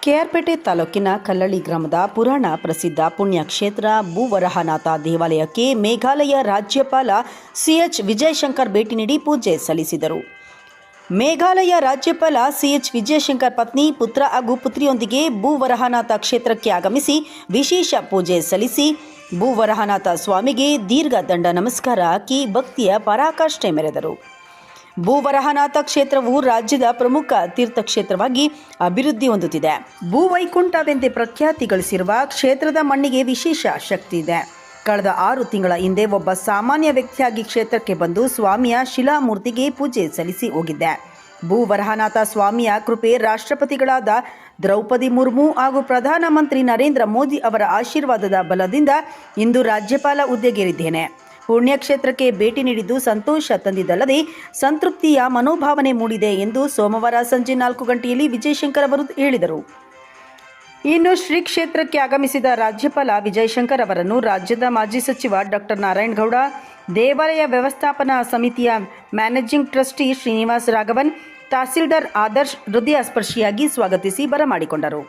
ಕೆಆರ್ಪೇಟೆ ತಾಲೂಕಿನ ಕಲ್ಲಳ್ಳಿ ಗ್ರಾಮದ ಪುರಾಣ ಪ್ರಸಿದ್ಧ ಪುಣ್ಯಕ್ಷೇತ್ರ ಭೂವರಹನಾಥ ದೇವಾಲಯಕ್ಕೆ ಮೇಘಾಲಯ ರಾಜ್ಯಪಾಲ ಸಿಎಚ್ ವಿಜಯಶಂಕರ್ ಭೇಟಿ ನೀಡಿ ಪೂಜೆ ಸಲ್ಲಿಸಿದರು. ಮೇಘಾಲಯ ರಾಜ್ಯಪಾಲ ಸಿಎಚ್ ವಿಜಯಶಂಕರ್ ಪತ್ನಿ, ಪುತ್ರ ಹಾಗೂ ಪುತ್ರಿಯೊಂದಿಗೆ ಭೂವರಹನಾಥ ಕ್ಷೇತ್ರಕ್ಕೆ ಆಗಮಿಸಿ ವಿಶೇಷ ಪೂಜೆ ಸಲ್ಲಿಸಿ ಭೂವರಹನಾಥ ಸ್ವಾಮಿಗೆ ದೀರ್ಘ ದಂಡ ನಮಸ್ಕಾರ ಹಾಕಿ ಭಕ್ತಿಯ ಪರಾಕಾಷ್ಠೆ ಮೆರೆದರು. ಭೂವರಹನಾಥ ಕ್ಷೇತ್ರವು ರಾಜ್ಯದ ಪ್ರಮುಖ ತೀರ್ಥಕ್ಷೇತ್ರವಾಗಿ ಅಭಿವೃದ್ಧಿ ಹೊಂದುತ್ತಿದೆ. ಭೂವೈಕುಂಠವೆಂದೇ ಪ್ರಖ್ಯಾತಿ ಗಳಿಸಿರುವ ಕ್ಷೇತ್ರದ ಮಣ್ಣಿಗೆ ವಿಶೇಷ ಶಕ್ತಿ ಇದೆ. ಕಳೆದ 6 ತಿಂಗಳ ಹಿಂದೆ ಒಬ್ಬ ಸಾಮಾನ್ಯ ವ್ಯಕ್ತಿಯಾಗಿ ಕ್ಷೇತ್ರಕ್ಕೆ ಬಂದು ಸ್ವಾಮಿಯ ಶಿಲಾಮೂರ್ತಿಗೆ ಪೂಜೆ ಸಲ್ಲಿಸಿ ಹೋಗಿದ್ದೆ. ಭೂವರಹನಾಥ ಸ್ವಾಮಿಯ ಕೃಪೆ, ರಾಷ್ಟ್ರಪತಿಗಳಾದ ದ್ರೌಪದಿ ಮುರ್ಮು ಹಾಗೂ ಪ್ರಧಾನಮಂತ್ರಿ ನರೇಂದ್ರ ಮೋದಿ ಅವರ ಆಶೀರ್ವಾದದ ಬಲದಿಂದ ಇಂದು ರಾಜ್ಯಪಾಲ ಹುದ್ದೆಗೇರಿದ್ದೇನೆ. ಪುಣ್ಯಕ್ಷೇತ್ರಕ್ಕೆ ಭೇಟಿ ನೀಡಿದ್ದು ಸಂತೋಷ ತಂದಿದ್ದಲ್ಲದೆ ಸಂತೃಪ್ತಿಯ ಮನೋಭಾವನೆ ಮೂಡಿದೆ ಎಂದು ಸೋಮವಾರ ಸಂಜೆ 4 ಗಂಟೆಯಲ್ಲಿ ವಿಜಯಶಂಕರ್ ಅವರು ಹೇಳಿದರು. ಇನ್ನು ಶ್ರೀ ಕ್ಷೇತ್ರಕ್ಕೆ ಆಗಮಿಸಿದ ರಾಜ್ಯಪಾಲ ವಿಜಯಶಂಕರ್ ಅವರನ್ನು ರಾಜ್ಯದ ಮಾಜಿ ಸಚಿವ ಡಾಕ್ಟರ್ ನಾರಾಯಣಗೌಡ, ದೇವಾಲಯ ವ್ಯವಸ್ಥಾಪನಾ ಸಮಿತಿಯ ಮ್ಯಾನೇಜಿಂಗ್ ಟ್ರಸ್ಟಿ ಶ್ರೀನಿವಾಸ್ ರಾಘವನ್, ತಹಸೀಲ್ದಾರ್ ಆದರ್ಶ್ ಹೃದಯಸ್ಪರ್ಶಿಯಾಗಿ ಸ್ವಾಗತಿಸಿ ಬರಮಾಡಿಕೊಂಡರು.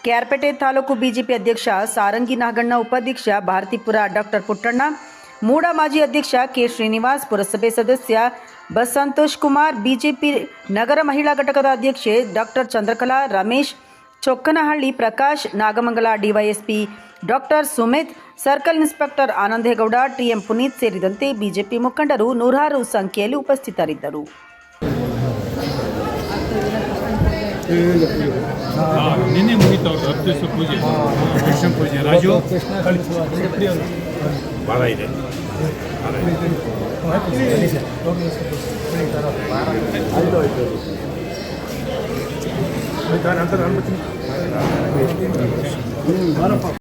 ಕೆಆರ್ಪೇಟೆ ತಾಲೂಕು ಬಿಜೆಪಿ ಅಧ್ಯಕ್ಷ ಸಾರಂಗಿ ನಾಗಣ್ಣ, ಉಪಾಧ್ಯಕ್ಷ ಭಾರತೀಪುರ ಡಾಕ್ಟರ್ ಪುಟ್ಟಣ್ಣ, ಮೂಡ ಮಾಜಿ ಅಧ್ಯಕ್ಷ ಕೆ ಶ್ರೀನಿವಾಸ್, ಪುರಸಭೆ ಸದಸ್ಯ ಬಸ್ ಸಂತೋಷ್ ಕುಮಾರ್, ಬಿಜೆಪಿ ನಗರ ಮಹಿಳಾ ಘಟಕದ ಅಧ್ಯಕ್ಷೆ doctor Chandrakala, Ramesh, Chokkanahalli Prakash, Nagamangala DYSP doctor Sumit, circle inspector Anandegowda, TM Puneeth ಸೇರಿದಂತೆ ಬಿಜೆಪಿ ಮುಖಂಡರು ನೂರಾರು ಸಂಖ್ಯೆಯಲ್ಲಿ ಉಪಸ್ಥಿತರಿದ್ದರು. ನಿನ್ನೆ ಮುಗಿತು ಪೂಜೆ, ಕೃಷ್ಣ ಪೂಜೆ, ರಾಜು ಭಾಳ ಇದೆ.